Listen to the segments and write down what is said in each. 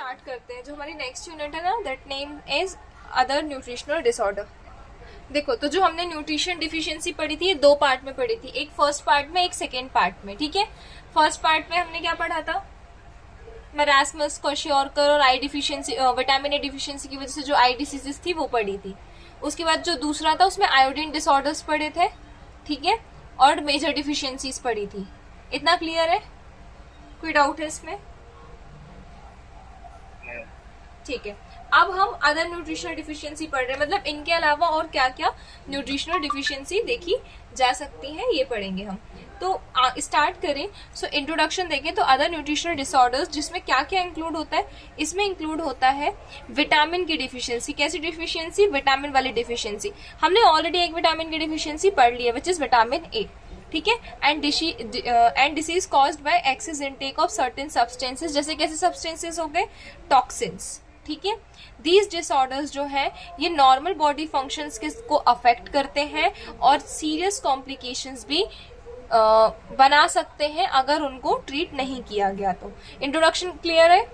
Start करते हैं। जो हमारी नेक्स्ट यूनिट है ना, that name is other nutritional disorder. देखो, तो जो हमने न्यूट्रिशन डिफिशियंसी पढ़ी थी, ये दो पार्ट में पढ़ी थी, एक फर्स्ट पार्ट में, एक सेकेंड पार्ट में। ठीक है, फर्स्ट पार्ट में हमने क्या पढ़ा था, मरासमस, क्वाशियोरकर और आई डिफिशियंसी, विटामिन ए डिफिशियंसी की वजह से जो आई डिसीजेस थी वो पढ़ी थी। उसके बाद जो दूसरा था उसमें आयोडीन डिसऑर्डर्स पढ़े थे, ठीक है, और मेजर डिफिशियंसीज पढ़ी थी। इतना क्लियर है? कोई डाउट है इसमें? ठीक है, अब हम अदर न्यूट्रिशनल डिफिशियंसी पढ़ रहे हैं, मतलब इनके अलावा और क्या क्या न्यूट्रिशनल डिफिशियंसी देखी जा सकती है ये पढ़ेंगे हम। तो स्टार्ट करें। सो इंट्रोडक्शन देखें तो अदर न्यूट्रिशनल डिसऑर्डर्स, जिसमें क्या क्या इंक्लूड होता है, इसमें इंक्लूड होता है विटामिन की डिफिशियंसी। कैसी डिफिशियंसी? विटामिन वाली डिफिशियंसी। हमने ऑलरेडी एक विटामिन की डिफिशियंसी पढ़ ली है, विच इज विटामिन ए। ठीक है, and disease caused by access intake of certain substances. जैसे कैसे सब्सटेंसेस हो गए? टॉक्सिन्स। ठीक है, दीज डिसऑर्डर्स जो है ये नॉर्मल बॉडी फंक्शंस को अफेक्ट करते हैं और सीरियस कॉम्प्लिकेशंस भी बना सकते हैं अगर उनको ट्रीट नहीं किया गया तो। इंट्रोडक्शन क्लियर है?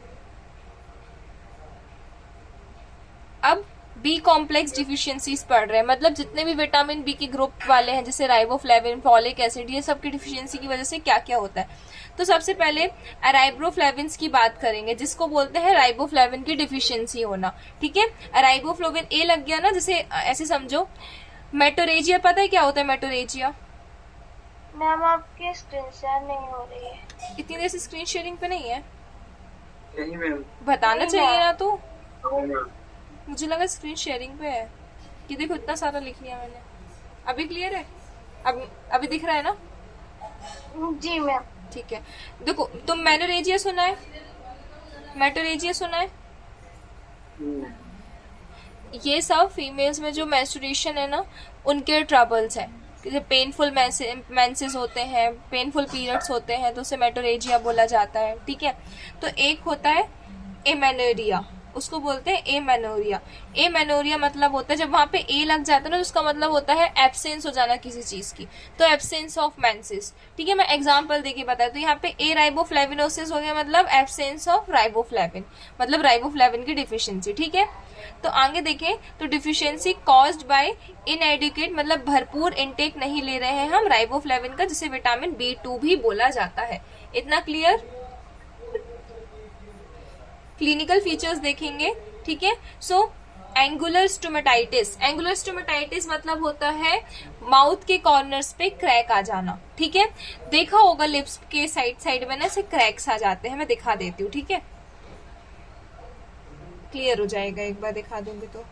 अब बी कॉम्प्लेक्स डिफिशियंसीज पढ़ रहे हैं, मतलब जितने भी विटामिन बी के ग्रुप वाले हैं, जैसे राइबोफ्लेविन, फॉलिक एसिड, ये सब की डिफिशियंसी की वजह से क्या क्या होता है। तो सबसे पहले राइबोफ्लेविन्स की बात करेंगे, जिसको बोलते हैं राइबोफ्लेविन की डिफिशियंसी होना। ठीक है, राइबोफ्लेविन ए लग गया ना, जैसे ऐसे समझो मेटोरेजिया। पता है क्या होता है मेटोरेजिया? मैम आपकी स्क्रीन शेयर नहीं हो रही है। इतनी देर से स्क्रीन शेयरिंग पे नहीं है? नहीं मैम। बताना नहीं चाहिए ना। तो मैम। मुझे लगा स्क्रीन शेयरिंग पे है। ये देखो इतना सारा लिख लिया मैंने। अभी क्लियर है? अभी दिख रहा है ना? जी मैम। ठीक है, देखो तुम मेनोरेजिया सुना है? मेटोरेजिया सुना है? ये सब फीमेल्स में जो मेंस्ट्रुएशन है ना, उनके ट्रबल्स है। पेनफुल मेंसेस होते हैं, पेनफुल पीरियड्स होते हैं, तो उसे मेटोरेजिया बोला जाता है। ठीक है, तो एक होता है एमेनोरिया, उसको बोलते हैं एमेनोरिया। एमेनोरिया मतलब होता है जब वहां पे ए लग जाता है ना, तो उसका मतलब होता है एब्सेंस हो जाना किसी चीज की, तो एब्सेंस ऑफ मेंसेस। ठीक है, मैं एग्जांपल देके बताया। तो यहाँ पे ए राइबोफ्लेविनोसिस हो गया, मतलब एब्सेंस ऑफ राइबोफ्लेविन, मतलब राइबोफ्लेविन की डिफिशियंसी। ठीक है, तो आगे देखें तो डिफिशियंसी कॉज्ड बाय इनएडिक्वेट, मतलब भरपूर इनटेक नहीं ले रहे हैं हम राइबोफ्लेविन का, जिसे विटामिन B2 भी बोला जाता है। इतना क्लियर? क्लिनिकल फीचर्स देखेंगे। ठीक है, so angular stomatitis. Angular stomatitis मतलब होता है माउथ के कॉर्नर्स पे क्रैक आ जाना। ठीक है, देखा होगा लिप्स के साइड में ना ऐसे क्रैक्स आ जाते हैं, मैं दिखा देती हूँ। ठीक है, क्लियर हो जाएगा एक बार दिखा दूंगी तो।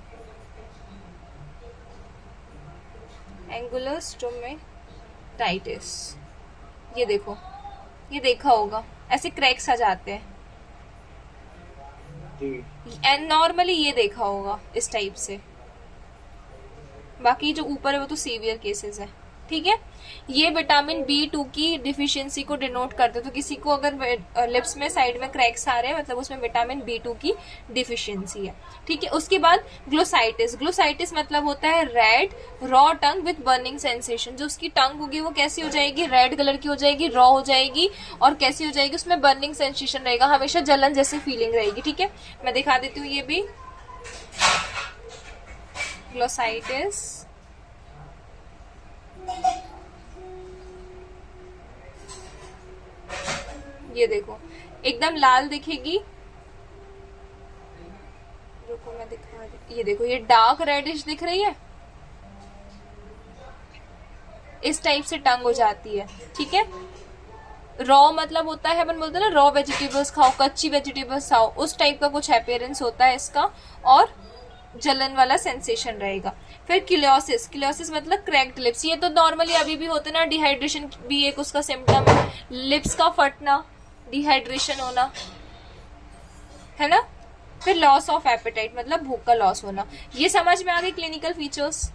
एंगुलर स्टोमेटाइटिस, ये देखो, ये देखा होगा ऐसे क्रैक्स आ जाते हैं, एंड नॉर्मली ये देखा होगा इस टाइप से। बाकी जो ऊपर है वो तो सीवियर केसेस है। ठीक है, ये विटामिन B2 की डिफिशियंसी को डिनोट करते हैं। तो किसी को अगर लिप्स में साइड में क्रैक्स आ रहे हैं, मतलब उसमें विटामिन B2 की डिफिशियंसी है। ठीक है, उसके बाद ग्लोसाइटिस। ग्लोसाइटिस मतलब होता है red raw tongue with burning sensation. जो उसकी टंग होगी वो कैसी हो जाएगी? रेड कलर की हो जाएगी, रॉ हो जाएगी, और कैसी हो जाएगी? उसमें बर्निंग सेंसेशन रहेगा, हमेशा जलन जैसी फीलिंग रहेगी। ठीक है, मैं दिखा देती हूँ ये भी। ग्लोसाइटिस, ये देखो एकदम लाल दिखेगी। रुको मैं दिखा रही, ये देखो ये डार्क रेडिश दिख रही है, इस टाइप से टंग हो जाती है। ठीक है, रॉ मतलब होता है, अपन बोलते हैं ना रॉ वेजिटेबल्स खाओ, कच्ची वेजिटेबल्स खाओ, उस टाइप का कुछ अपीयरेंस होता है इसका, और जलन वाला सेंसेशन रहेगा। फिर किलोसिस। किलोसिस मतलब क्रैक्ड लिप्स। ये तो नॉर्मली अभी भी होते ना, डिहाइड्रेशन भी एक उसका सिम्टम है, लिप्स का फटना, डिहाइड्रेशन होना, है ना। फिर लॉस ऑफ एपेटाइट, मतलब भूख का लॉस होना। ये समझ में आ गई क्लिनिकल फीचर्स?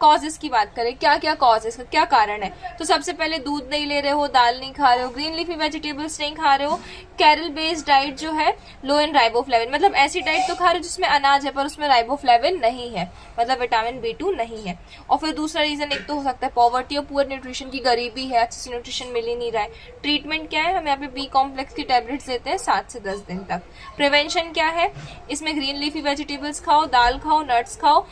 कॉजेस की बात करें, क्या क्या कॉज है, क्या कारण है, तो सबसे पहले दूध नहीं ले रहे हो, दाल नहीं खा रहे हो, ग्रीन लीफी वेजिटेबल्स नहीं खा रहे हो, कैरल बेस्ड डाइट जो है लो इन राइबोफ्लेविन, मतलब ऐसी डाइट तो खा रहे हो जिसमें अनाज है पर उसमें राइबोफ्लेविन नहीं है, मतलब विटामिन B2 नहीं है। और फिर दूसरा रीजन एक तो हो सकता है पॉवर्टी और पुअर न्यूट्रिशन की, गरीबी है, अच्छे से न्यूट्रिशन मिल ही नहीं रहा है। ट्रीटमेंट क्या है, हम यहाँ पे B कॉम्प्लेक्स की टैबलेट्स देते हैं 7 से 10 दिन तक। प्रिवेंशन क्या है, इसमें ग्रीन लीफी वेजिटेबल्स खाओ, दाल खाओ, नट्स खाओ,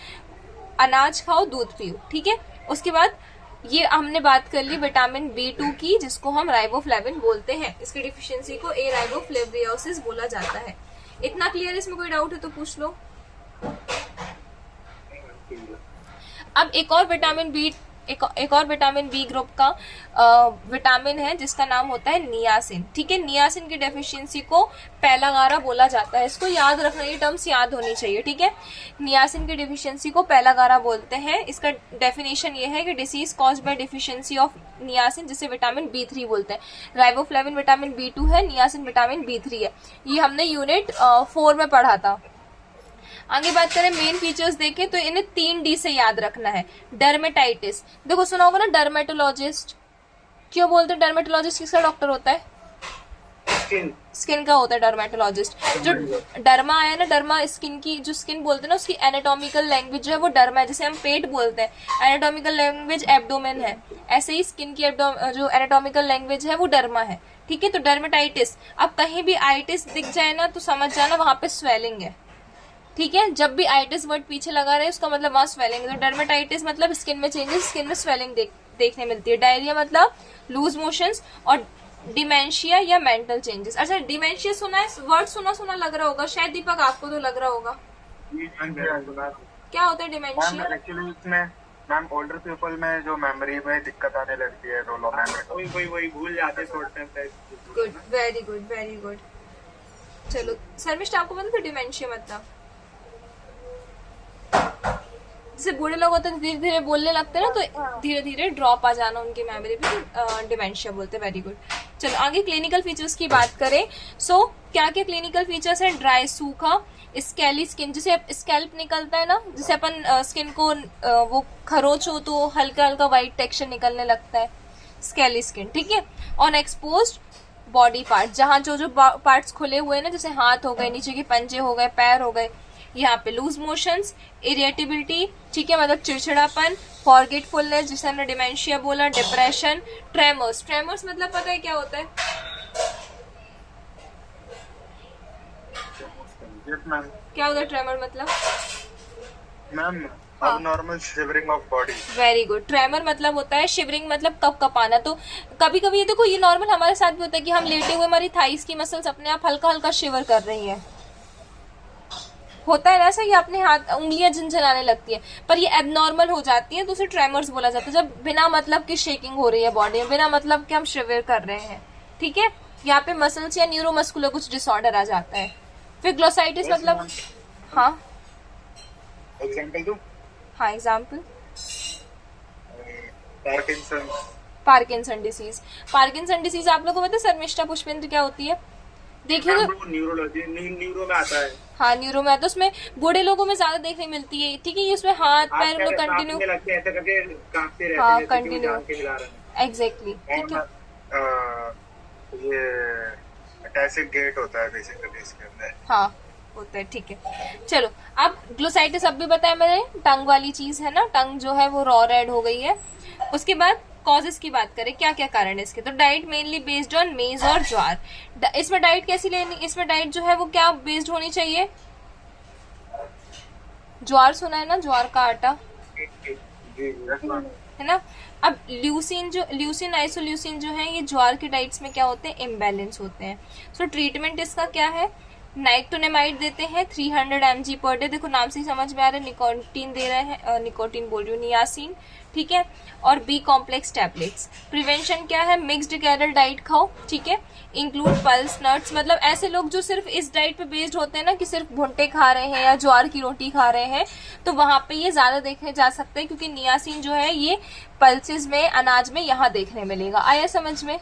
अनाज खाओ, दूध पियो, ठीक है। उसके बाद ये हमने बात कर ली विटामिन B2 की, जिसको हम राइबोफ्लेविन बोलते हैं, इसकी डिफिशियंसी को ए राइबोफ्लेवियोसिस बोला जाता है। इतना क्लियर, इसमें कोई डाउट है तो पूछ लो। अब एक और विटामिन बी ग्रुप का विटामिन है जिसका नाम होता है नियासिन, ठीक है। नियासिन की डेफिशिएंसी को पैलागारा बोला जाता है, इसको याद रखना, ये टर्म्स याद होनी चाहिए, ठीक है। नियासिन की डेफिशिएंसी को पैलागारा बोलते हैं। इसका डेफिनेशन ये है कि disease caused by deficiency of niacin, जिसे विटामिन B3 बोलते हैं। राइबोफ्लेविन विटामिन B2 है, नियासिन विटामिन B3 है। ये हमने यूनिट 4 में पढ़ा था। आगे बात करें मेन फीचर्स देखें तो इन्हें 3D से याद रखना है। डर्मेटाइटिस, देखो सुना होगा ना डर्मेटोलॉजिस्ट, क्यों बोलते हैं डर्मेटोलॉजिस्ट, किसका डॉक्टर होता है, स्किन का होता है डर्मेटोलॉजिस्ट। जो डर्मा है ना, डर्मा स्किन की, जो स्किन बोलते हैं ना उसकी एनाटॉमिकल लैंग्वेज जो है वो डर्मा है, जैसे हम पेट बोलते हैं एनाटॉमिकल लैंग्वेज एब्डोमेन है, ऐसे ही स्किन की जो एनाटॉमिकल लैंग्वेज है वो डर्मा है, ठीक है। तो डर्मेटाइटिस, अब कहीं भी आइटिस दिख जाए ना तो समझ जाना वहां पे स्वेलिंग है, ठीक है। जब भी आइटिस वर्ड पीछे लगा रहे उसका मतलब वहां स्वेलिंग है। तो डर्मेटाइटिस मतलब स्किन में चेंजेस, स्किन में स्वेलिंग देखने मिलती है। डायरिया मतलब लूज मोशंस, और डिमेंशिया या मेंटल चेंजेस। अच्छा, डिमेंशिया सुना है, वर्ड सुना लग रहा होगा शायद, दीपक आपको तो लग रहा होगा। क्या होता है डिमेंशिया? एक्चुअली इसमें मैम ओल्डर पीपल में जो मेमोरी में दिक्कत आने लगती है, रोल ऑफ मेमोरी, वही भूल जाते हैं शॉर्ट टाइम पे। Good, very good, very good. चलो शर्मिष्ठा, आपको पता था डिमेंशिया मतलब, जैसे बूढ़े लोग होते हैं धीरे धीरे बोलने लगते हैं ना, तो धीरे धीरे ड्रॉप आ जाना उनकी मेमोरी पे, तो डिमेंशिया बोलते हैं। Very good. चलो आगे क्लिनिकल फीचर्स की बात करें। सो क्या क्या क्लिनिकल फीचर्स हैं? ड्राई, सूखा, स्केली स्किन, जैसे स्कैल्प निकलता है ना, जैसे अपन स्किन को वो खरोचो तो हल्का हल्का व्हाइट टेक्सचर निकलने लगता है, स्केली स्किन, ठीक है। ऑन एक्सपोज्ड बॉडी पार्ट, जहाँ जो पार्ट्स खुले हुए हैं ना, जैसे हाथ हो गए, नीचे के पंजे हो गए, पैर हो गए, यहाँ पे लूज मोशंस, इरिटेबिलिटी, ठीक है, मतलब चिड़चिड़ापन, फॉरगेटफुलनेस जिसे हमने डिमेंशिया बोला, डिप्रेशन, ट्रेमर्स। ट्रेमर्स मतलब पता है क्या होता है? क्या होता है ट्रेमर मतलब? Ma'am abnormal shivering of body। Very good. Tremor मतलब होता है शिवरिंग, मतलब कपकपाना। तो कभी कभी ये देखो, ये नॉर्मल हमारे साथ भी होता है कि हम लेटे हुए हमारी थाइस की मसल्स अपने आप हल्का हल्का शिवर कर रही है, होता है ना ऐसा, ये अपने हाथ उंगलियां झंझनाने लगती है, पर ये एबनॉर्मल हो जाती है तो उसे ट्रेमर्स बोला जाता है, जब बिना मतलब की शेकिंग हो रही है बॉडी में, बिना मतलब कि हम शिवर कर रहे हैं, ठीक है। यहाँ पे मसल्स या न्यूरोमस्कुलर कुछ डिसऑर्डर आ जाता है। फिर ग्लोसाइटिस मतलब, हाँ एग्जांपल दूं? हाँ example, Parkinson disease. Parkinson disease आप लोगों को पता है शर्मिष्ठा पुष्पेंद्र क्या होती है? देखिए तो न्यूरोलॉजी, न्यूरो में आता है। हाँ न्यूरो में आता है, उसमें बूढ़े लोगों में ज्यादा देखने मिलती है, ठीक है। ये उसमें हाथ पैर लोग कंटिन्यू, हाँ कंटिन्यू, एग्जैक्टली, ठीक है। ये अटैचिंग गेट होता है बेसिकली इसके अंदर, हाँ होता है, ठीक है। चलो अब ग्लोसाइटिस अब भी बताया मैंने, टंग वाली चीज है ना, टंग जो है वो रॉ रेड हो गई है। उसके बाद कॉजेस की बात करें, क्या क्या कारण है इसके, तो डाइट मेनली बेस्ड ऑन मेज और ज्वार। इसमें डाइट कैसी लेनी, इसमें डाइट जो है वो क्या बेस्ड होनी चाहिए? ज्वार सुना है ना, ज्वार का आटा, है ना। अब ल्यूसिन आइसोल्यूसिन जो है, ये ज्वार की डाइट्स में क्या होते हैं? इम्बैलेंस होते हैं। सो ट्रीटमेंट इसका क्या है? नाइट्रोनेमाइड देते हैं 300 mg पर डे, देखो नाम से ही समझ में आ रहा है, निकोटीन दे रहे हैं, निकोटीन बोल रही हूँ, नियासिन, ठीक है। और B कॉम्प्लेक्स टैबलेट्स। प्रिवेंशन क्या है? मिक्स्ड कैरल डाइट खाओ, ठीक है, इंक्लूड पल्स नट्स, मतलब ऐसे लोग जो सिर्फ इस डाइट पे बेस्ड होते हैं ना, कि सिर्फ भुट्टे खा रहे हैं या ज्वार की रोटी खा रहे हैं, तो वहां पे ये ज्यादा देखे जा सकते हैं, क्योंकि नियासिन जो है ये पल्सेस में, अनाज में यहाँ देखने मिलेगा। आया समझ में?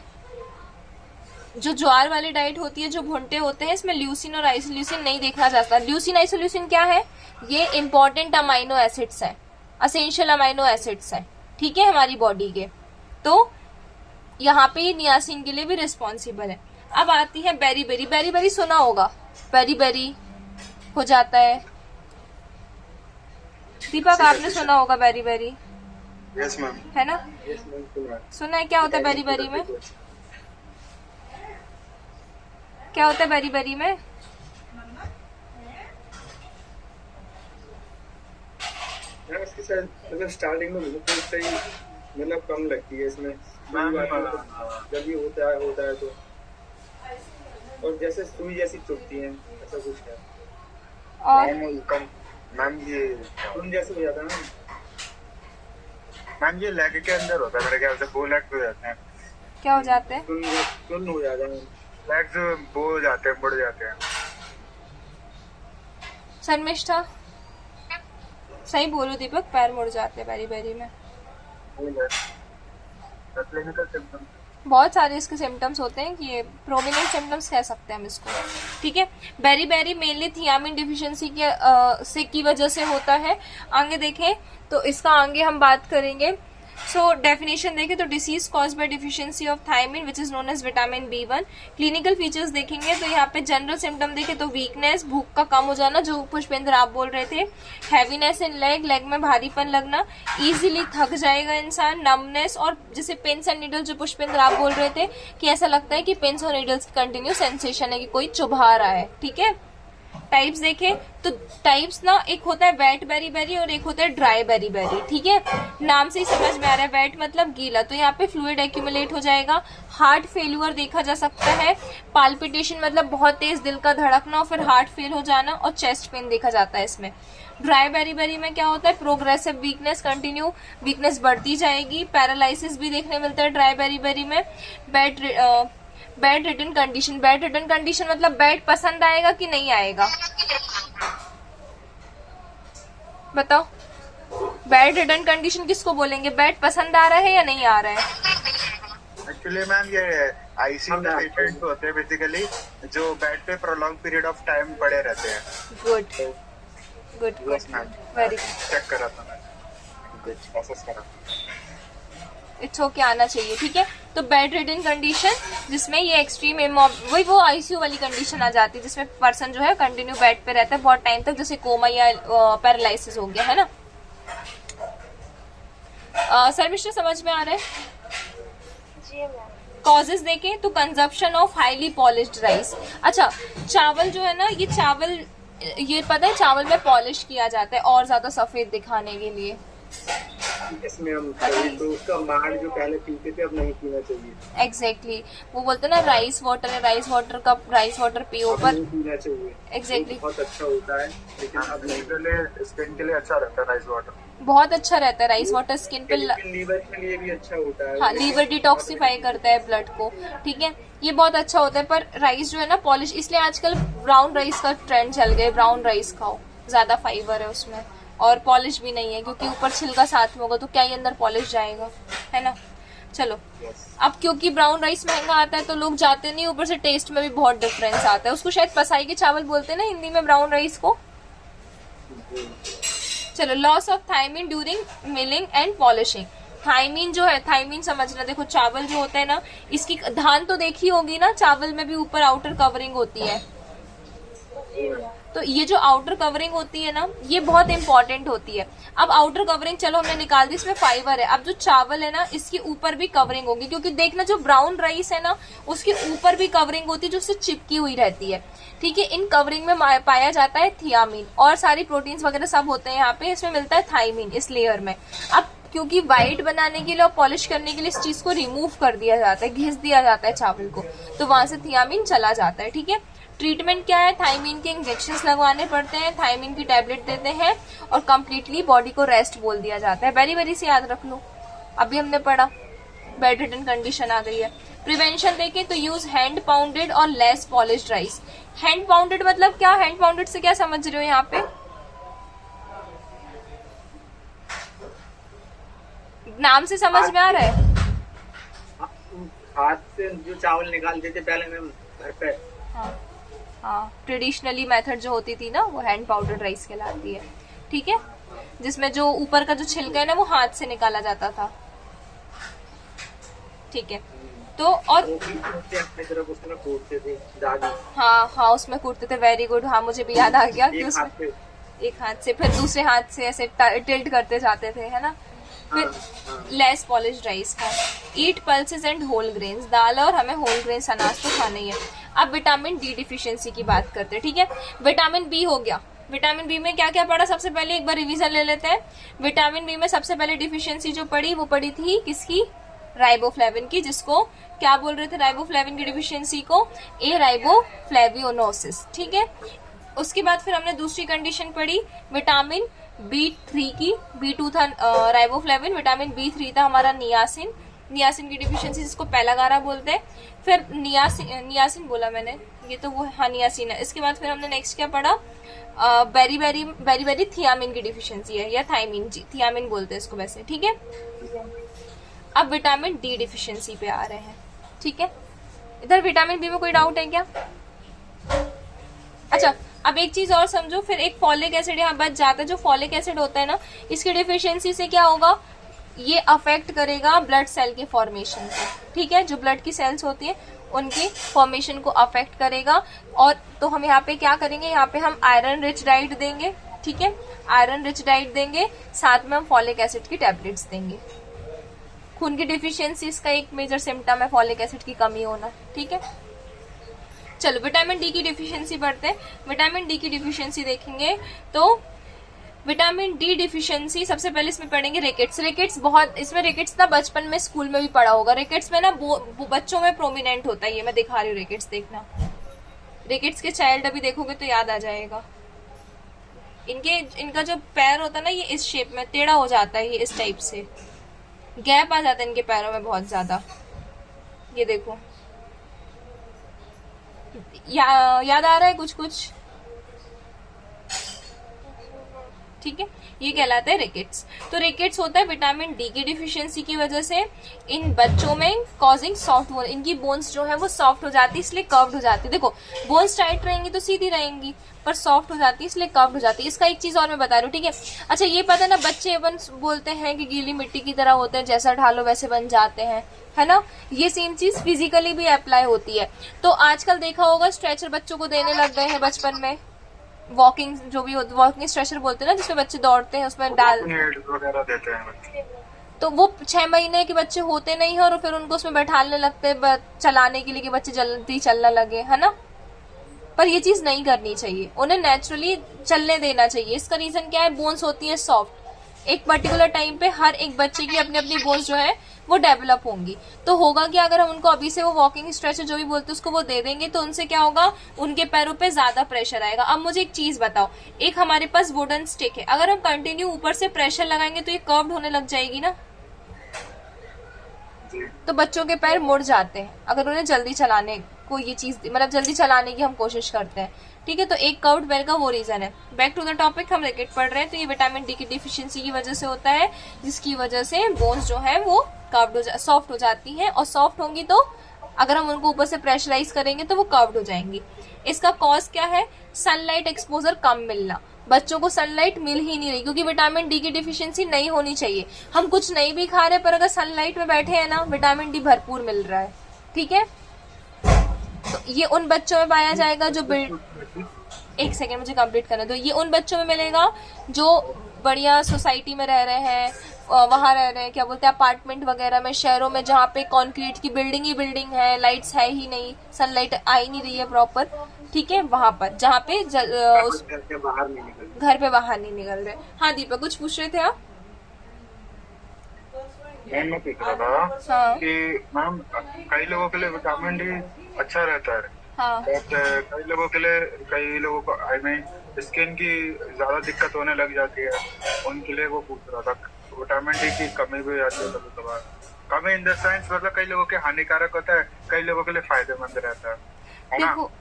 जो ज्वार वाली डाइट होती है, जो भुट्टे होते हैं, इसमें ल्यूसिन और आइसोल्यूसिन नहीं देखा जाता। ल्यूसिन आइसोल्यूसिन क्या है? ये इंपॉर्टेंट अमाइनो एसिड्स हैं, असेंशियल अमाइनो एसिड्स हैं, ठीक है, हमारी बॉडी के। तो यहाँ पे ये नियासिन के लिए भी रिस्पॉन्सिबल है। अब आती है बेरी बेरी। बेरी बेरी सुना होगा, बेरी बेरी हो जाता है। दीपक आपने सुना होगा बेरी बेरी, यस मैम। है ना? यस मैम, सुना है। सुना है? क्या होता है बेरी बेरी में? क्या होता है बेरी बेरी में? मैम इसकी शायद मतलब स्टार्टिंग में बिल्कुल सही मतलब कम लगती है इसमें, मैम, जब ये होता है तो, और जैसे सुई जैसी चुभती है, ऐसा कुछ है। और मैम ये सुन जैसे हो जाता है ना मैम, ये लेग के अंदर होता है मेरे ख्याल से, बो लेग हो जाते हैं। क्या हो जाते हैं? सुन हो जाता है। लेग्स बो हो जाते हैं, मुड़ जाते हैं। शर्मिष्ठा सही बोलो दीपक, पैर मुड़ जाते हैं बेरी बेरी में। क्लिनिकल सिम्टम्स बहुत सारे इसके सिम्टम्स होते हैं कि ये प्रोमिनेंट सिम्टम्स कह सकते हैं हम इसको, ठीक है। Beriberi mainly thiamine deficiency के से की वजह से होता है। आगे देखें तो इसका आगे हम बात करेंगे। सो डेफिनेशन देखें तो disease cause by deficiency of thiamine which is known as vitamin B1। Clinical features देखेंगे तो यहाँ पे जनरल सिम्टम देखें तो वीकनेस, भूख का कम हो जाना, जो पुष्पेंद्र आप बोल रहे थे, हैवीनेस इन लेग, लेग में भारीपन लगना, इजीली थक जाएगा इंसान, नमनेस, और जैसे पिंस एंड नीडल जो पुष्पेंद्र आप बोल रहे थे कि ऐसा लगता है कि पिंस और नीडल्स की कंटिन्यू सेंसेशन है कि कोई चुभा रहा है, ठीक है। टाइप्स देखें तो टाइप्स ना, एक होता है वेट बेरी बेरी और एक होता है ड्राई बेरी बेरी, ठीक है। नाम से ही समझ में आ रहा है, वेट मतलब गीला, तो यहाँ पे फ्लूइड एक्यूमुलेट हो जाएगा। हार्ट फेल्यूर देखा जा सकता है, पाल्पिटेशन मतलब बहुत तेज दिल का धड़कना और फिर हार्ट फेल हो जाना, और चेस्ट पेन देखा जाता है इसमें। ड्राई बेरी बेरी में क्या होता है, प्रोग्रेसिव वीकनेस, कंटिन्यू वीकनेस बढ़ती जाएगी, पैरालिसिस भी देखने मिलता है ड्राई बेरी बेरी में। Bed return condition, bed return condition मतलब बेड पसंद आएगा कि नहीं आएगा, बताओ। बेड रिटर्न कंडीशन किसको बोलेंगे, बेड पसंद आ रहा है या नहीं आ रहा है? एक्चुअली मैम ये आईसीयू में पेशेंट होते हैं बेसिकली, जो बेड पे प्रोलॉन्ग पीरियड ऑफ टाइम पड़े रहते हैं। Good good good, very good, check करा था मैं, गुड, प्रोसेस करा। इट्स ओके, आना चाहिए, ठीक है। तो बेड रिडन कंडीशन जिसमें ये एक्सट्रीम वही वो आईसीयू वाली कंडीशन आ जाती है जिसमें पर्सन जो है कंटिन्यू बेड पे रहता है बहुत टाइम तक, जैसे कोमा या पैरालिसिस हो गया, है ना। शर्मिष्ठा समझ में आ रहा है? जी मैम। कॉजेज देखें तो consumption of highly polished rice. अच्छा, चावल जो है ना, ये चावल, ये पता है चावल में पॉलिश किया जाता है और ज्यादा सफेद दिखाने के लिए। इसमें हम तो उसका मार जो पहले पीते थे अब नहीं पीना चाहिए। एग्जैक्टली वो बोलते हैं ना राइस वाटर है, राइस वाटर का राइस वाटर पियो, पर नहीं पीना चाहिए। एग्जैक्टली बहुत अच्छा होता है, लेकिन अब नहीं। स्किन के लिए अच्छा रहता है राइस वाटर, बहुत अच्छा रहता है राइस वाटर, स्किन पे लीवर के लिए भी अच्छा होता है। हाँ, लीवर डिटॉक्सिफाई करता है ब्लड को, ठीक है, ये बहुत अच्छा होता है। पर राइस जो है ना पॉलिश, इसलिए आजकल ब्राउन राइस का ट्रेंड चल गया, ब्राउन राइस खाओ, ज्यादा फाइबर है उसमें और पॉलिश भी नहीं है, क्योंकि ऊपर छिलका साथ में होगा तो क्या ही अंदर पॉलिश जाएगा, है ना। चलो, अब क्योंकि ब्राउन राइस महंगा आता है तो लोग जाते नहीं, ऊपर से टेस्ट में भी बहुत डिफरेंस आता है। उसको शायद पसाई के चावल बोलते हैं ना हिंदी में, ब्राउन राइस को। चलो, loss of thiamine during milling and polishing. Thiamine जो है, थायमिन समझना, देखो चावल जो होता है ना, इसकी धान तो देखी होगी ना, चावल में भी ऊपर आउटर कवरिंग होती है, तो ये जो आउटर कवरिंग होती है ना, ये बहुत इंपॉर्टेंट होती है। अब आउटर कवरिंग चलो हमने निकाल दी, इसमें फाइबर है। अब जो चावल है ना, इसके ऊपर भी कवरिंग होगी, क्योंकि देखना जो ब्राउन राइस है ना, उसके ऊपर भी कवरिंग होती है जो उससे चिपकी हुई रहती है, ठीक है। इन कवरिंग में पाया जाता है थियामिन और सारी प्रोटीन्स वगैरह सब होते हैं यहाँ पे, इसमें मिलता है थायमिन इस लेयर में। अब क्योंकि व्हाइट बनाने के लिए और पॉलिश करने के लिए इस चीज को रिमूव कर दिया जाता है, घिस दिया जाता है चावल को, तो वहां से थियामिन चला जाता है, ठीक है। ट्रीटमेंट क्या है, थायमिन के इंजेक्शंस लगवाने पड़ते हैं, थायमिन की टैबलेट देते हैं और कंप्लीटली बॉडी को रेस्ट बोल दिया जाता है। वेरी वेरी से याद रख लो, अभी हमने पढ़ा, बेड रिटन कंडीशन आ गई है। प्रिवेंशन देखें तो यूज हैंड पाउंडेड और less polished rice. Hand pounded मतलब क्या, हैंड पाउंडेड से क्या समझ रहे हो यहाँ पे, नाम से समझ में आ रहा है? हाथ से जो चावल निकालते थे पहले में घर पे, हाँ, ट्रेडिशनली मेथड जो होती थी ना, वो हैंड पाउडर्ड राइस कहलाती है, ठीक है। जिसमें जो ऊपर का जो छिलका है ना वो हाथ से निकाला जाता था। ठीक है, तो और अपनी तरफ उसमें कूटते थे दादी। हाँ हाँ, उसमें कूटते थे। वेरी गुड, हाँ मुझे भी याद आ गया कि उसमें एक हाथ से, फिर दूसरे हाथ से ऐसे टिल्ट करते जाते थे, है ना। फिर लेस पॉलिश्ड राइस का, ईट पल्सेस एंड होल ग्रेन्स, दाल और हमें होल ग्रेन्स अनाज तो खाना ही है। अब विटामिन डी डिफिशियंसी की बात करते हैं। ठीक है, विटामिन बी हो गया। विटामिन बी में क्या क्या पढ़ा, सबसे पहले एक बार रिवीजन ले लेते हैं। विटामिन बी में सबसे पहले डिफिशियंसी जो पड़ी वो पड़ी थी किसकी, राइबोफ्लेविन की, जिसको क्या बोल रहे थे राइबोफ्लेविन की डिफिशियंसी को, ए राइबोफ्लेवियोनोसिस। ठीक है, उसके बाद फिर हमने दूसरी कंडीशन पढ़ी विटामिन B3 की, B2 था राइबोफ्लेविन, विटामिन B3 था हमारा नियासिन, नियासिन की डिफिशियंसी जिसको पेलागारा बोलते हैं। फिर नियासिन बोला मैंने, ये तो वो हाँ नियासिन है। इसके बाद फिर हमने नेक्स्ट क्या पढ़ा, बेरी थियामिन की डिफिशियंसी है, या थायमिन, जी थियामिन बोलते हैं इसको वैसे। ठीक है, अब विटामिन डी डिफिशियंसी पे आ रहे हैं। ठीक है, इधर विटामिन बी में कोई डाउट है क्या? अच्छा, अब एक चीज और समझो, फिर एक फॉलिक एसिड यहाँ बच जाता है। जो फॉलिक एसिड होता है ना, इसकी डिफिशियंसी से क्या होगा, ये अफेक्ट करेगा ब्लड सेल के फॉर्मेशन को। ठीक है, जो ब्लड की सेल्स होती है उनके फॉर्मेशन को अफेक्ट करेगा। और तो हम यहाँ पे क्या करेंगे, यहाँ पे हम आयरन रिच डाइट देंगे। ठीक है, आयरन रिच डाइट देंगे, साथ में हम फॉलिक एसिड की टैबलेट्स देंगे। खून की डिफिशियंसी इसका एक मेजर सिम्टम है, फॉलिक एसिड की कमी होना। ठीक है, चलो विटामिन डी की डिफिशियंसी पढ़ते हैं। विटामिन डी की डिफिशियंसी देखेंगे तो विटामिन डी डिफिशियंसी सबसे पहले इसमें पढ़ेंगे रिकेट्स। रिकेट्स बहुत, इसमें रिकेट्स ना बचपन में स्कूल में भी पढ़ा होगा। रिकेट्स में ना बच्चों में प्रोमिनेंट होता है, ये मैं दिखा रही हूँ रिकेट्स, देखना। रिकेट्स के चाइल्ड अभी देखोगे तो याद आ जाएगा। इनका जो पैर होता है ना, ये इस शेप में टेढ़ा हो जाता है, ये इस टाइप से गैप आ जाता है इनके पैरों में बहुत ज्यादा। ये देखो, याद आ रहा है कुछ कुछ? ठीक है, ये कहलाता है रिकेट्स। तो रिकेट्स होता है विटामिन डी की डिफिशियंसी की वजह से इन बच्चों में कॉजिंग सॉफ्ट, इनकी बोन्स जो है वो सॉफ्ट हो जाती है, इसलिए कर्व्ड हो जाती है। देखो बोन्स टाइट रहेंगी तो सीधी रहेंगी, पर सॉफ्ट हो जाती है इसलिए कर्व्ड हो जाती है। इसका एक चीज और मैं बता रही हूँ। ठीक है, अच्छा ये पता है ना, बच्चे अपन बोलते हैं कि गीली मिट्टी की तरह होते हैं, जैसा ढालो वैसे बन जाते हैं, है ना। ये सेम चीज फिजिकली भी अप्लाई होती है। तो आजकल देखा होगा स्ट्रेचर बच्चों को देने लग गए हैं बचपन में, वॉकिंग जो भी वॉकिंग स्ट्रेचर बोलते हैं ना, जिसमें बच्चे दौड़ते हैं, उसमें डाल वगैरह देते हैं। तो वो 6 महीने के बच्चे होते नहीं है और फिर उनको उसमें बैठाने लगते हैं चलाने के लिए कि बच्चे जल्दी चलने लगे, है ना। पर ये चीज नहीं करनी चाहिए, उन्हें नेचुरली चलने देना चाहिए। इसका रीजन क्या है, बोन्स होती है सॉफ्ट, एक पर्टिकुलर टाइम पे हर एक बच्चे की अपनी अपनी बोन्स जो है वो डेवलप होंगी। तो होगा कि अगर हम उनको अभी से वो वॉकिंग स्ट्रेचर जो भी बोलते हैं उसको वो दे देंगे तो उनसे क्या होगा, उनके पैरों पे ज्यादा प्रेशर आएगा। अब मुझे एक चीज बताओ, एक हमारे पास वुडन स्टिक है, अगर हम कंटिन्यू ऊपर से प्रेशर लगाएंगे तो ये कर्व्ड होने लग जाएगी ना, तो बच्चों के पैर मुड़ जाते हैं अगर उन्हें जल्दी चलाने को ये चीज, मतलब जल्दी चलाने की हम कोशिश करते हैं। ठीक है, तो एक कर्व्ड पैर का वो रीजन है। बैक टू द टॉपिक, हम रिकेट पढ़ रहे हैं। तो ये विटामिन डी की डिफिशियंसी की वजह से होता है, जिसकी वजह से बोन्स जो है वो कर्व्ड सॉफ्ट हो जाती हैं, और सॉफ्ट होंगी तो अगर हम उनको ऊपर से प्रेशराइज करेंगे तो वो कर्व्ड हो जाएंगी। इसका कॉज क्या है, सनलाइट एक्सपोजर कम मिलना। बच्चों को सनलाइट मिल ही नहीं रही, क्योंकि विटामिन डी की डिफिशियंसी नहीं होनी चाहिए। हम कुछ नहीं भी खा रहे पर अगर सनलाइट में बैठे हैं ना, विटामिन डी भरपूर मिल रहा है। ठीक है, तो ये उन बच्चों में पाया जाएगा जो एक सेकेंड मुझे कंप्लीट करने दो। ये उन बच्चों में मिलेगा जो बढ़िया सोसाइटी में रह रहे हैं, वहां रह रहे हैं, क्या बोलते हैं, अपार्टमेंट वगैरह में, शहरों में, जहाँ पे कंक्रीट की बिल्डिंग ही बिल्डिंग है, लाइट्स है ही नहीं, सनलाइट आ ही नहीं रही है प्रॉपर। ठीक है, वहां पर जहाँ पे घर पे बाहर नहीं निकल रहे। हाँ दीपक, कुछ पूछ रहे थे आप? मैं पूछ रहा था हाँ कि मैम कई लोगों के लिए विटामिन डी अच्छा रहता है, हाँ बट कई लोगों को आई मीन स्किन की ज्यादा दिक्कत होने लग जाती है, उनके लिए वो पूछ रहा था। विटामिन डी की कमी भी आती है कभी कभार, कमी इन द सेंस मतलब कई लोगों के हानिकारक होता है, कई लोगों के लिए फायदेमंद रहता है ना। देखो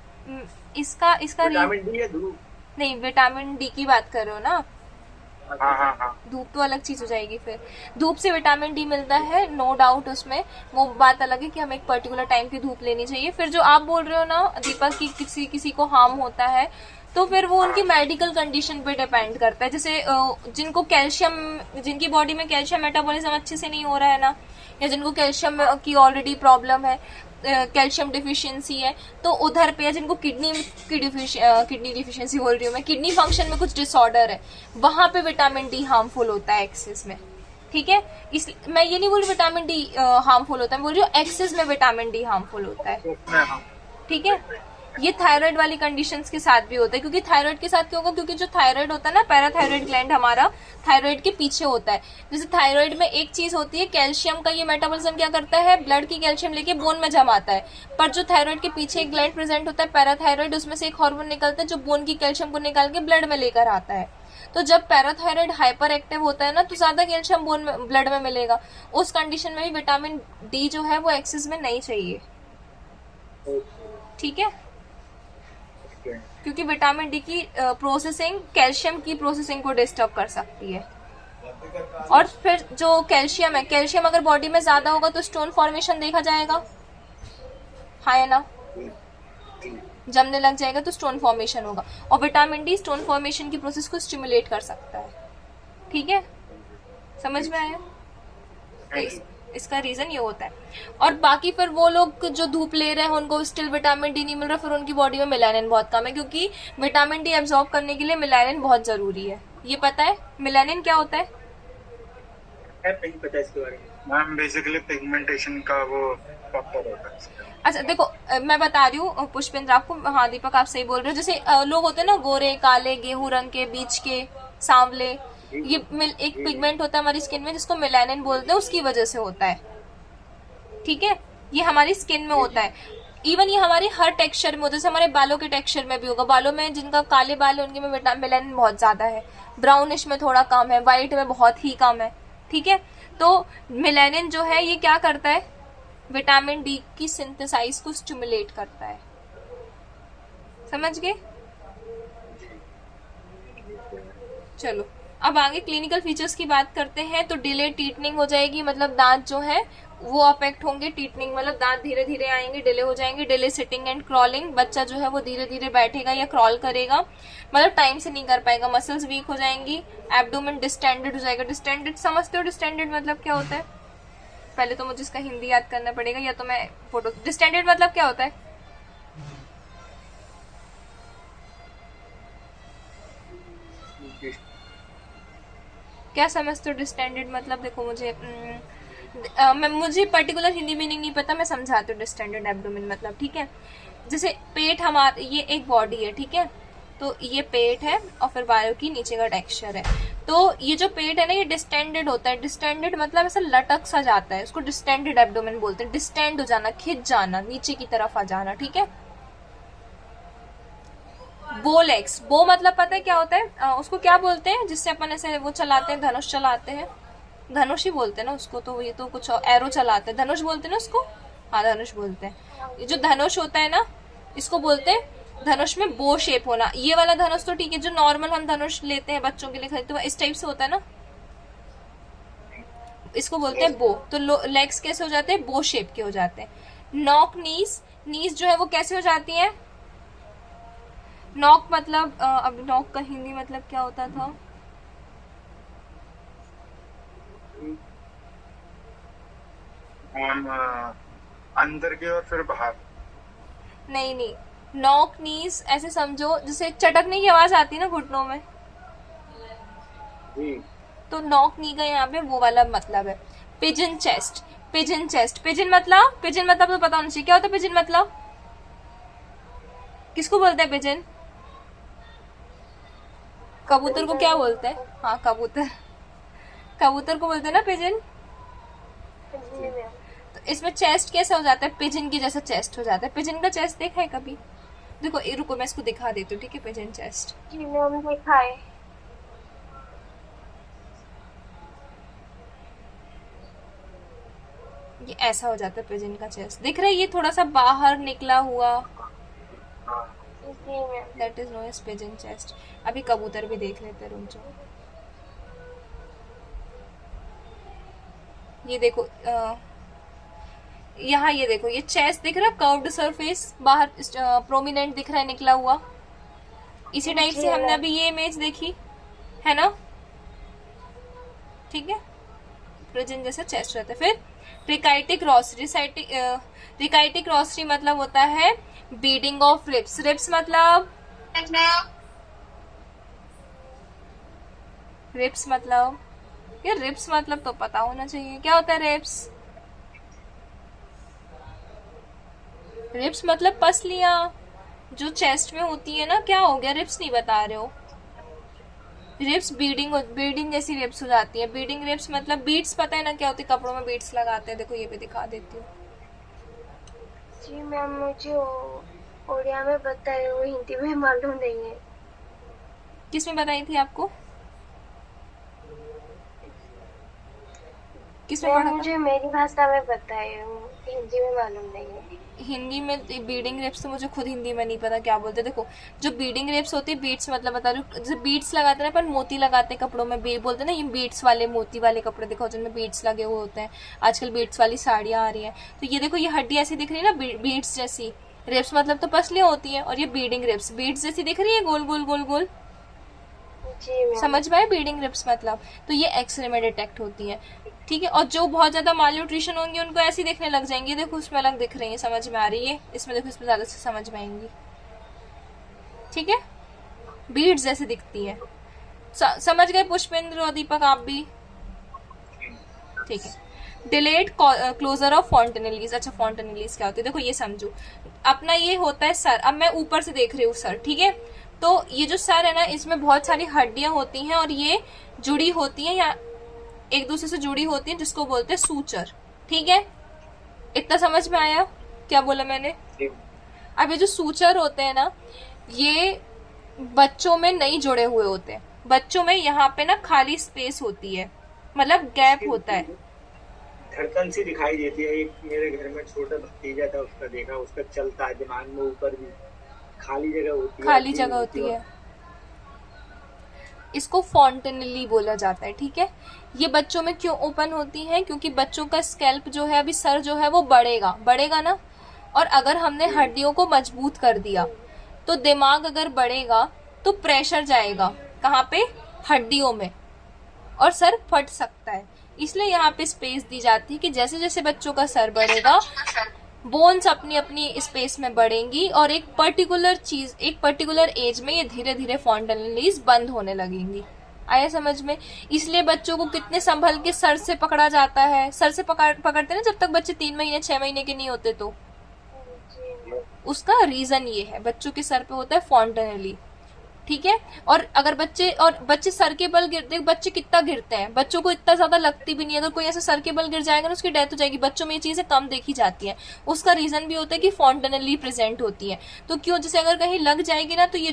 इसका विटामिन डी या धूप? नहीं, विटामिन डी की बात कर रहे हो ना? हाँ हाँ हाँ। धूप तो अलग चीज हो जाएगी फिर। धूप से विटामिन डी मिलता है, नो डाउट, उसमें वो बात अलग है कि हमें एक पर्टिकुलर टाइम की धूप लेनी चाहिए। फिर जो आप बोल रहे हो ना दीपक की किसी किसी को हार्म होता है, तो फिर वो उनकी मेडिकल कंडीशन पे डिपेंड करता है। जैसे जिनको कैल्शियम, जिनकी बॉडी में कैल्शियम मेटाबॉलिज्म अच्छे से नहीं हो रहा है ना, या जिनको कैल्शियम की ऑलरेडी प्रॉब्लम है, कैल्शियम डिफिशियंसी है, तो उधर पे, या जिनको किडनी डिफिशियंसी बोल रही हूँ मैं, किडनी फंक्शन में कुछ डिसऑर्डर है, वहां पे विटामिन डी हार्मफुल होता है एक्सेस में। ठीक है, इस मैं ये नहीं बोल रही विटामिन डी हार्मफुल होता है, मैं बोल रही हूँ एक्सेस में विटामिन डी हार्मफुल होता है। ठीक है, ये थायराइड वाली कंडीशंस के साथ भी होता है। क्योंकि थायराइड के साथ क्यों होगा, क्योंकि जो थायराइड होता है ना, पैराथायराइड ग्लैंड हमारा थायराइड के पीछे होता है। जैसे थायराइड में एक चीज होती है, कैल्शियम का ये मेटाबॉलिज्म क्या करता है, ब्लड की कैल्शियम लेके बोन में जमाता है। पर जो थायराइड के पीछे एक ग्लैंड प्रेजेंट होता है पैराथायराइड, उसमें से एक हार्मोन निकलता है जो बोन की कैल्शियम को निकाल के ब्लड में लेकर आता है। तो जब पैराथायराइड हाइपर एक्टिव होता है ना, तो ज्यादा कैल्शियम बोन में, ब्लड में मिलेगा। उस कंडीशन में भी विटामिन डी जो है वो एक्सेस में नहीं चाहिए। ठीक है, क्योंकि विटामिन डी की प्रोसेसिंग कैल्शियम की प्रोसेसिंग को डिस्टर्ब कर सकती है। और फिर जो कैल्शियम है, कैल्शियम अगर बॉडी में ज्यादा होगा तो स्टोन फॉर्मेशन देखा जाएगा, हाँ है ना, जमने लग जाएगा तो स्टोन फॉर्मेशन होगा। और विटामिन डी स्टोन फॉर्मेशन की प्रोसेस को स्टिमुलेट कर सकता है। ठीक है, समझ में आया? इसका रीजन ये होता है। और बाकी फिर वो लोग जो धूप ले रहे हैं उनको स्टिल विटामिन डी नहीं मिल रहा, फिर उनकी बॉडी में मेलानिन बहुत कम है, क्योंकि विटामिन डी एब्जॉर्ब करने के लिए मेलानिन बहुत जरूरी है। ये पता है मेलानिन क्या होता है? नहीं पता इसके बारे में मैम। बेसिकली पिगमेंटेशन का वो फैक्टर होता है। अच्छा देखो, मैं बता रही हूँ पुष्पेंद्र आपको, हाँ दीपक आप सही बोल रहे हो। जैसे लोग होते हैं ना गोरे, काले, गेहूं रंग के, बीच के, सांवले, ये एक पिगमेंट होता है हमारी स्किन में जिसको मेलानिन बोलते हैं, उसकी वजह से होता है। ठीक है, ये हमारी स्किन में होता है। इवन ये हमारे हर टेक्सचर में होता है, जैसे हमारे बालों के टेक्सचर में भी होगा। बालों में जिनका काले बाल है उनके में मेलानिन बहुत ज्यादा है, ब्राउनिश में थोड़ा कम है, व्हाइट में बहुत ही कम है। ठीक है, तो मेलानिन जो है ये क्या करता है, विटामिन डी की सिंथेसाइज को स्टिमुलेट करता है। समझ गए? चलो अब आगे क्लिनिकल फीचर्स की बात करते हैं। तो डिले टीटनिंग हो जाएगी, मतलब दांत जो है वो अफेक्ट होंगे। टीटनिंग मतलब दांत धीरे धीरे आएंगे, डिले हो जाएंगे। डिले सिटिंग एंड क्रॉलिंग, बच्चा जो है वो धीरे धीरे बैठेगा या क्रॉल करेगा, मतलब टाइम से नहीं कर पाएगा। मसल्स वीक हो जाएंगी। एब्डोमेन डिस्टेंडेड हो जाएगा। डिस्टेंडेड समझते हो? डिस्टेंडेड मतलब क्या होता है? पहले तो मुझे इसका हिंदी याद करना पड़ेगा, या तो मैं फोटो। डिस्टेंडेड मतलब क्या होता है? क्या समझते हो डिस्टेंडेड मतलब? देखो मुझे पर्टिकुलर हिंदी मीनिंग नहीं पता, मैं समझाती हूँ डिस्टेंडेड एब्डोमेन मतलब। ठीक है, जैसे पेट हमारा, ये एक बॉडी है, ठीक है, तो ये पेट है और फिर बायों की नीचे का टेक्सचर है। तो ये जो पेट है ना, ये डिस्टेंडेड होता है। डिस्टेंडेड मतलब ऐसा लटक सा जाता है, उसको डिस्टेंडेड एब्डोमेन बोलते हैं। डिस्टेंड हो जाना, खिंच जाना, नीचे की तरफ आ जाना। ठीक है, बो लेग्स, बो मतलब पता है क्या होता है? उसको क्या बोलते हैं जिससे अपन ऐसे वो चलाते हैं, धनुष चलाते हैं? धनुष ही बोलते हैं ना उसको। तो ये तो कुछ एरो चलाते हैं, धनुष बोलते हैं ना उसको। हाँ धनुष बोलते हैं। ये जो धनुष होता है ना, इसको बोलते हैं धनुष में बो शेप होना। ये वाला धनुष तो ठीक है, जो नॉर्मल हम धनुष लेते हैं बच्चों के लिए खरीदते हैं, इस टाइप से होता है ना, इसको बोलते हैं बो। तो लेग्स कैसे हो जाते हैं? बो शेप के हो जाते हैं। नॉक नीज, नीज जो है वो कैसे हो जाती है? नॉक मतलब अब नॉक का हिंदी मतलब क्या होता था? अंदर की और फिर बाहर। नहीं नहीं, नॉक नीज ऐसे समझो जैसे चटकने की आवाज आती है ना घुटनों में, तो नॉक नी का यहाँ पे वो वाला मतलब है। Pigeon chest, pigeon chest, pigeon मतलब तो पता होना चाहिए। क्या होता है पिजन मतलब? किसको बोलते हैं पिजन? कबूतर को क्या बोलते हैं? हाँ कबूतर, कबूतर को बोलते हैं ना पिजन। तो इसमें चेस्ट कैसा हो जाता है? पिजन की जैसा चेस्ट हो जाता है। पिजन का चेस्ट देखा है कभी? देखो रुको मैं इसको दिखा देती हूँ, ठीक है? पिजन चेस्ट जी मैम देखा है। ये ऐसा हो जाता है पिजन का चेस्ट, दिख रहा है? ये थोड़ा सा बाहर निकला हुआ, जी ma'am. That is known as pigeon chest. अभी कबूतर भी देख लेते हैं, रुक जाओ। ये देखो यहाँ ये देखो, ये चेस्ट दिख रहा है, कर्व्ड सरफेस बाहर प्रोमिनेंट दिख रहा है निकला हुआ। इसी टाइप से हमने अभी ये इमेज देखी है ना, ठीक है, प्रेजेंट जैसा चेस्ट रहता है। फिर रिकाइटिक रोस्ट्री, रिकाइटिक रोस्ट्री मतलब होता है बीडिंग ऑफ रिब्स। रिब्स मतलब ये रिब्स मतलब तो पता होना चाहिए, क्या होता है रिब्स? रिब्स मतलब पसलियां जो चेस्ट में होती है ना। क्या हो गया, रिब्स नहीं बता रहे हो? रिब्स बीडिंग जैसी रिब्स हो जाती है। बीडिंग रिब्स मतलब बीड्स, पता है ना क्या होती है? कपड़ों में बीड्स लगाते हैं, देखो ये भी दिखा देती हूँ। जी मैम, मुझे उड़िया में बताए, वो हिंदी में मालूम नहीं है। किस में बताई थी आपको? किस में पढ़ा था? मुझे मेरी भाषा में बताए, हिंदी में मालूम नहीं है। हिंदी में बीडिंग रेप्स तो मुझे खुद हिंदी में नहीं पता क्या बोलते। देखो जो बीडिंग रेप्स होती है, बीट्स मतलब बता रही हूँ, जैसे बीट्स लगाते हैं ना, पर मोती लगाते हैं कपड़ों में, बोलते हैं ना ये बीट्स वाले मोती वाले कपड़े दिखाओ जिनमें बीट्स लगे हुए होते हैं। आजकल बीट्स वाली साड़ियाँ आ रही हैं। तो ये देखो, ये हड्डी ऐसी दिख रही है ना बीट्स जैसी। रेप्स मतलब तो पसलियाँ होती हैं, और ये बीडिंग रेप्स बीट्स जैसी दिख रही है, गोल गोल गोल गोल। समझ में आए बीडिंग रिब्स मतलब? तो ये एक्सरे में डिटेक्ट होती है, ठीक है। और जो बहुत ज्यादा माल न्यूट्रिशन होंगी उनको ऐसी दिखने लग जाएंगी, देखो उसमें अलग दिख रही है, समझ में आ रही है? इसमें देखो, इसमें ज्यादा से समझ में आएंगी, ठीक है, बीड्स जैसे दिखती है। समझ गए पुष्पेंद्र और दीपक आप भी? ठीक है। Delayed closure of fontanelles. अच्छा, फॉन्टेनेलीज क्या होती है? देखो ये समझो, अपना ये होता है सर। अब मैं ऊपर से देख रही हूँ सर, ठीक है। तो ये जो सर है ना, इसमें बहुत सारी हड्डियां होती हैं और ये जुड़ी होती हैं या एक दूसरे से जुड़ी होती हैं, जिसको बोलते हैं सूचर, ठीक है। इतना समझ में आया क्या बोला मैंने? अब ये जो सूचर होते हैं ना, ये बच्चों में नहीं जुड़े हुए होते हैं। बच्चों में यहाँ पे ना खाली स्पेस होती है, मतलब गैप होता है। धड़कन सी दिखाई देती है। एक मेरे घर में छोटा भतीजा था, उसका देखा, उसका चलता है दिमाग में, ऊपर भी खाली जगह होती है, खाली जगह होती है। इसको फॉन्टेनेली बोला जाता है, ठीक है। ये बच्चों में क्यों ओपन होती है? क्योंकि बच्चों का स्कैल्प जो है, अभी सर जो है वो बढ़ेगा ना, और अगर हमने हड्डियों को मजबूत कर दिया तो दिमाग अगर बढ़ेगा तो प्रेशर जाएगा कहाँ पे? हड्डियों में, और सर फट सकता है। इसलिए यहाँ पे स्पेस दी जाती है कि जैसे जैसे बच्चों का सर बढ़ेगा, बोन्स अपनी अपनी स्पेस में बढ़ेंगी, और एक पर्टिकुलर एज में ये धीरे धीरे फॉन्टेनेलीज बंद होने लगेंगी। आया समझ में? इसलिए बच्चों को कितने संभल के सर से पकड़ा जाता है। सर से पकड़ते ना जब तक बच्चे 3 महीने 6 महीने के नहीं होते, तो उसका रीजन ये है, बच्चों के सर पे होता है फॉन्टेनेली, ठीक है। और अगर बच्चे सर के बल गिरते, बच्चे कितना गिरते हैं, बच्चों को इतना ज्यादा लगती भी नहीं। अगर कोई ऐसे सर के बल गिर जाएगा ना, उसकी डेथ हो जाएगी। बच्चों में ये चीजें कम देखी जाती हैं। उसका रीजन भी होता है कि फॉन्टेनेली प्रेजेंट होती है। तो क्यों? जैसे अगर कहीं लग जाएगी ना, तो ये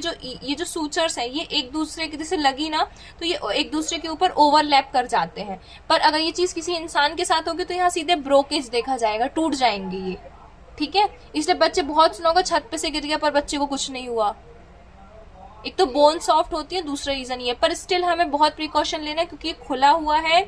जो सूचर्स है, ये एक दूसरे के जैसे लगी ना, तो ये एक दूसरे के ऊपर ओवरलैप कर जाते हैं। पर अगर ये चीज किसी इंसान के साथ होगी तो यहाँ सीधे ब्रोकेज देखा जाएगा, टूट जाएंगे ये, ठीक है। इसलिए बच्चे, बहुत सुना होगा छत पे से गिर गया पर बच्चे को कुछ नहीं हुआ। एक तो बोन सॉफ्ट होती है, दूसरा रीजन ये। पर स्टिल हमें बहुत प्रिकॉशन लेना है, क्योंकि ये खुला हुआ है,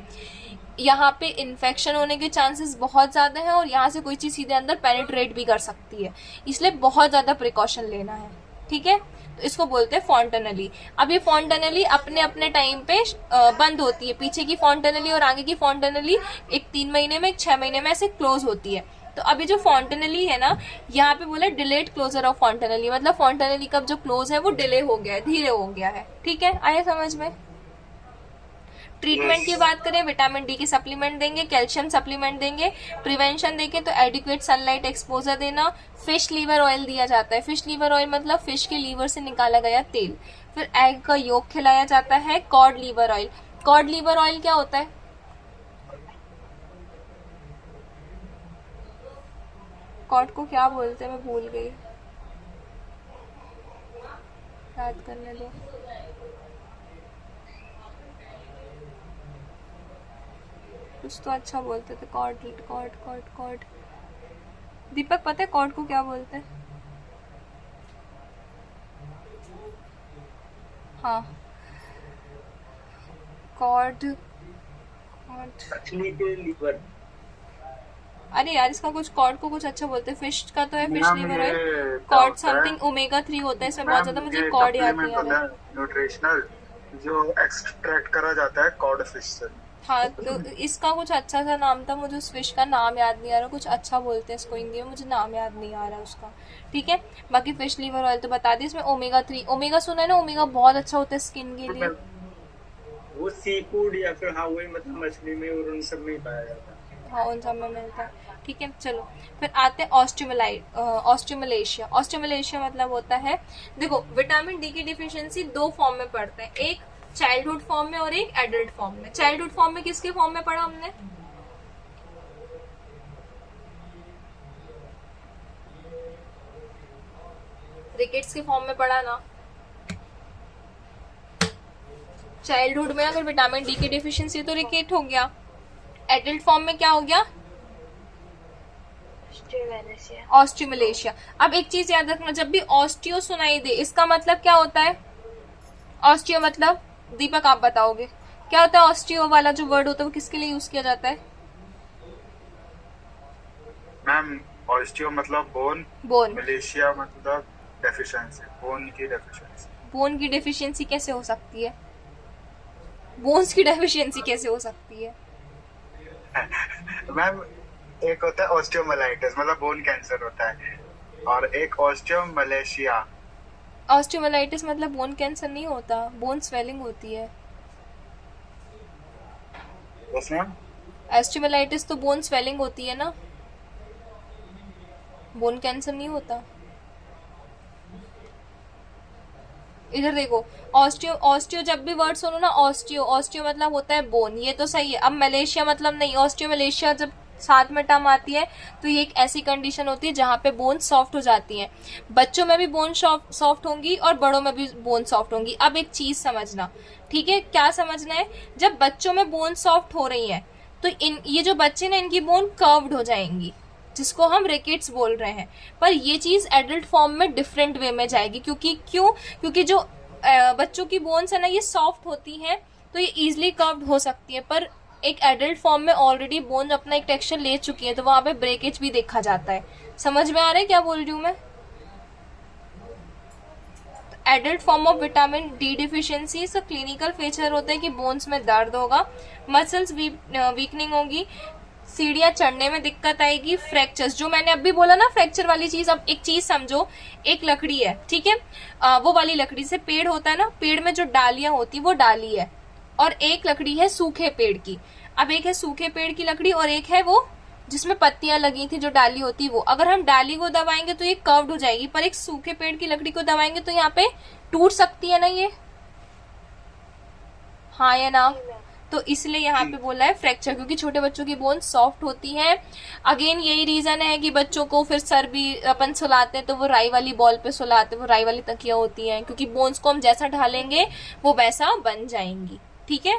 यहाँ पे इन्फेक्शन होने के चांसेस बहुत ज्यादा है, और यहाँ से कोई चीज सीधे अंदर पेनिट्रेट भी कर सकती है। इसलिए बहुत ज्यादा प्रिकॉशन लेना है, ठीक है। तो इसको बोलते हैं फॉन्टेनेली। अब ये फॉन्टेनेली अपने अपने टाइम पे बंद होती है। पीछे की फॉन्टेनेली और आगे की फॉन्टेनेली एक 3 महीने में, एक 6 महीने में ऐसे क्लोज होती है। तो अभी जो फॉन्टेनेली है ना, यहाँ पे बोला डिलेड क्लोजर ऑफ फॉन्टेनेली, मतलब फॉन्टेनेली का जो क्लोज है वो डिले हो गया है, धीरे हो गया है, ठीक है। आया समझ में? ट्रीटमेंट की बात करें, विटामिन डी की सप्लीमेंट देंगे, कैल्शियम सप्लीमेंट देंगे। प्रिवेंशन देंगे तो एडिक्वेट सनलाइट एक्सपोजर देना। फिश लीवर ऑयल दिया जाता है। फिश लीवर ऑयल मतलब फिश के लीवर से निकाला गया तेल। फिर एग का योक खिलाया जाता है। Cod liver oil. Cod liver oil क्या होता है? कॉड को क्या बोलते हैं, मैं भूल गई, याद करने दो। कुछ तो अच्छा बोलते थे, कॉड। दीपक पता है कॉड को क्या बोलते हैं? हाँ, कॉड मछली के लीवर। अरे यार इसका कुछ कॉड को कुछ अच्छा बोलते हैं, फिश का तो है फिश मैम लीवर ये ऑयल, क्या कॉड होता है समथिंग ओमेगा 3 होता है इसमें बहुत ज्यादा, मुझे कॉड याद नहीं आ रहा है। न्यूट्रिशनल जो एक्सट्रैक्ट करा जाता है कॉड फिश से। हाँ तो इसका कुछ अच्छा सा नाम था, मुझे उस फिश का नाम याद नहीं आ रहा, कुछ अच्छा बोलते हैं इसको हिंदी में, मुझे नाम याद नहीं आ रहा उसका। ठीक है, बाकी फिश लीवर ऑयल तो बता दी, इसमें ओमेगा 3, ओमेगा सुना है ना, ओमेगा बहुत अच्छा होता है स्किन के लिए। वो सी फूड या फिर हाँ वही मतलब मछली में और उन सब में ही पाया जाता है। हाँ उन सब में मिलता है। ठीक है चलो फिर आते हैं ऑस्टियोमलेशिया। ऑस्टियोमलेशिया मतलब होता है, देखो विटामिन डी की डिफिशियंसी 2 फॉर्म में पड़ता है, एक चाइल्डहुड फॉर्म में और एक एडल्ट फॉर्म में। चाइल्डहुड फॉर्म में किसके फॉर्म में पढ़ा हमने? रिकेट्स के फॉर्म में पढ़ा ना। चाइल्डहुड में अगर विटामिन डी की डिफिशियंसी तो रिकेट हो गया, एडल्ट फॉर्म में क्या हो गया? ऑस्टियोमलेशिया। अब एक चीज याद रखना, जब भी ऑस्टियो सुनाई दे इसका मतलब क्या होता है? ऑस्टियो मतलब दीपक आप बताओगे क्या होता है? ऑस्टियो वाला जो वर्ड होता है वो किसके लिए यूज किया जाता है? मैम ऑस्टियो मतलब बोन, बोन। मलेशिया मतलब डेफिशिएंसी, बोन की डेफिशिएंसी। बोन की डेफिशिएंसी कैसे हो सकती है? बोन्स की डेफिशिएंसी कैसे हो सकती है? मैम एक होता है ऑस्टियोमलाइटिस मतलब बोन कैंसर होता है, और एक ऑस्टियोमलेशिया। ऑस्टियोमलाइटिस मतलब बोन कैंसर नहीं होता, बोन स्वेलिंग होती है। Yes ma'am. ऑस्टियोमलाइटिस तो बोन स्वेलिंग होती है ना, बोन कैंसर नहीं होता। इधर देखो, ऑस्टियो ऑस्टियो जब भी वर्ड सुनो ना, ऑस्टियो ऑस्टियो मतलब होता है बोन, ये तो सही है। अब मलेशिया मतलब नहीं, ऑस्टियो मलेशिया जब साथ में टर्म आती है तो ये एक ऐसी कंडीशन होती है जहां पे बोन सॉफ्ट हो जाती हैं। बच्चों में भी बोन सॉफ्ट होंगी और बड़ों में भी बोन सॉफ्ट होंगी। अब एक चीज समझना, ठीक है, क्या समझना है? जब बच्चों में बोन सॉफ्ट हो रही है तो ये जो बच्चे ना इनकी बोन कर्व्ड हो जाएंगी, जिसको हम रिकेट्स बोल रहे हैं। पर ये चीज एडल्ट फॉर्म में डिफरेंट वे में जाएगी, क्योंकि जो बच्चों की बोन्स है ना ये सॉफ्ट होती हैं तो ये इजिली कर्व्ड हो सकती है, पर एक एडल्ट फॉर्म में ऑलरेडी बोन अपना एक टेक्सचर ले चुकी है तो वहां पे ब्रेकेज भी देखा जाता है। समझ में आ रहा है क्या बोल रही हूँ मैं? Adult form of vitamin D deficiency इसका क्लिनिकल फीचर होता है कि बोन्स में दर्द होगा, मसल्स वीकनिंग होगी, सीढ़ियां चढ़ने में दिक्कत आएगी, फ्रैक्चर्स, जो मैंने अभी बोला ना फ्रैक्चर वाली चीज। अब एक चीज समझो, एक लकड़ी है, ठीक है, वो वाली लकड़ी से पेड़ होता है ना, पेड़ में जो डालियां होती वो डाली है, और एक लकड़ी है सूखे पेड़ की। अब एक है सूखे पेड़ की लकड़ी और एक है वो जिसमें पत्तियां लगी थी जो डाली होती वो। अगर हम डाली को दबाएंगे तो ये कर्व्ड हो जाएगी, पर एक सूखे पेड़ की लकड़ी को दबाएंगे तो यहाँ पे टूट सकती है ना ये, हाँ या ना? तो इसलिए यहाँ पे बोला है फ्रैक्चर, क्योंकि छोटे बच्चों की बोन सॉफ्ट होती हैं। अगेन यही रीजन है कि बच्चों को फिर सर भी अपन सुलाते हैं तो वो राई वाली बॉल पे सुलाते, वो राई वाली तकिया होती हैं, क्योंकि बोन्स को हम जैसा ढालेंगे वो वैसा बन जाएंगी। ठीक है,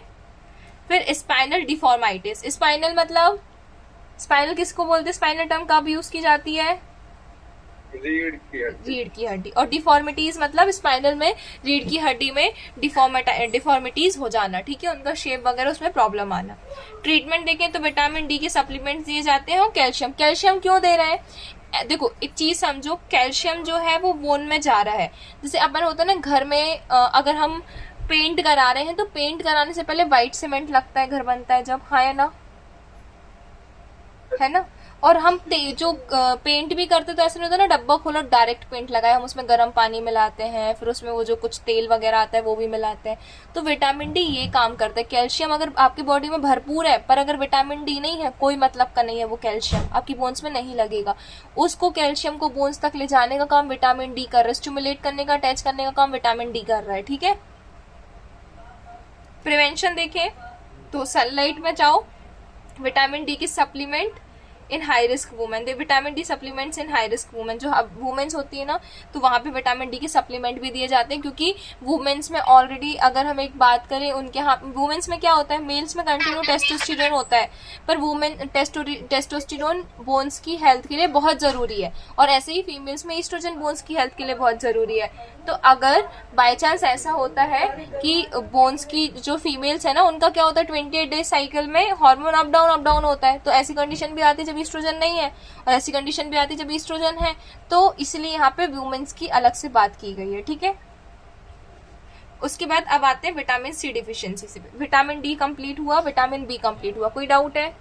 फिर स्पाइनल डिफॉर्माइटिस। स्पाइनल मतलब, स्पाइनल किसको बोलते हैं? स्पाइनल टर्म कब यूज की जाती है? रीढ़ की हड्डी। और डिफॉर्मिटीज मतलब स्पाइनल में रीढ़ की हड्डी में डिफॉर्मिटीज हो जाना, ठीक है, उनका शेप वगैरह उसमें प्रॉब्लम आना। ट्रीटमेंट देखें तो विटामिन डी के सप्लीमेंट्स दिए जाते हैं और कैल्शियम क्यों दे रहे हैं? देखो एक चीज समझो, कैल्शियम जो है वो बोन में जा रहा है। जैसे अपन होता है ना घर में, अगर हम पेंट करा रहे हैं तो पेंट कराने से पहले व्हाइट सीमेंट लगता है, घर बनता है जब, हाँ या ना? है ना? और हम जो पेंट भी करते तो ऐसा नहीं होता ना डब्बा खोलो डायरेक्ट पेंट लगाए, हम उसमें गर्म पानी मिलाते हैं, फिर उसमें वो जो कुछ तेल वगैरह आता है वो भी मिलाते हैं। तो विटामिन डी ये काम करता है। कैल्शियम अगर आपकी बॉडी में भरपूर है पर अगर विटामिन डी नहीं है, कोई मतलब का नहीं है, वो कैल्शियम आपकी बोन्स में नहीं लगेगा। उसको कैल्शियम को बोन्स तक ले जाने का काम विटामिन डी कर रहा है, स्टिमुलेट करने का, अटैच करने का काम विटामिन डी कर रहा है। ठीक है, प्रिवेंशन देखें तो सनलाइट में जाओ, विटामिन डी की सप्लीमेंट इन high risk women, vitamin D supplements इन हाई रिस्क वुमेन, जो वुमेन्स होती है ना तो वहां पे विटामिन डी के सप्लीमेंट भी दिए जाते हैं, क्योंकि वुमेन्स में ऑलरेडी, अगर हम एक बात करें उनके यहाँ, वुमेन्स में क्या होता है, मेल्स में कंटिन्यू टेस्टोस्टेरोन होता है, पर वुमेन टेस्टोस्टेरोन बोन्स की हेल्थ के लिए बहुत जरूरी है, और ऐसे ही फीमेल्स में ईस्ट्रोजन बोन्स की हेल्थ के लिए बहुत जरूरी है। तो अगर बाय चांस ऐसा होता है कि बोन्स की जो फीमेल्स है ना उनका क्या होता है, 28 डेज साइकिल में हार्मोन अप डाउन होता है, तो ऐसी कंडीशन भी आती है जब ईस्ट्रोजन नहीं है, और ऐसी कंडीशन भी आती है जब ईस्ट्रोजन है, तो इसलिए यहाँ पे वुमेन्स की अलग से बात की गई है, ठीक है। उसके बाद अब आते हैं विटामिन सी डिफिशियंसी से। विटामिन डी कंप्लीट हुआ, विटामिन बी कंप्लीट हुआ, कोई डाउट है?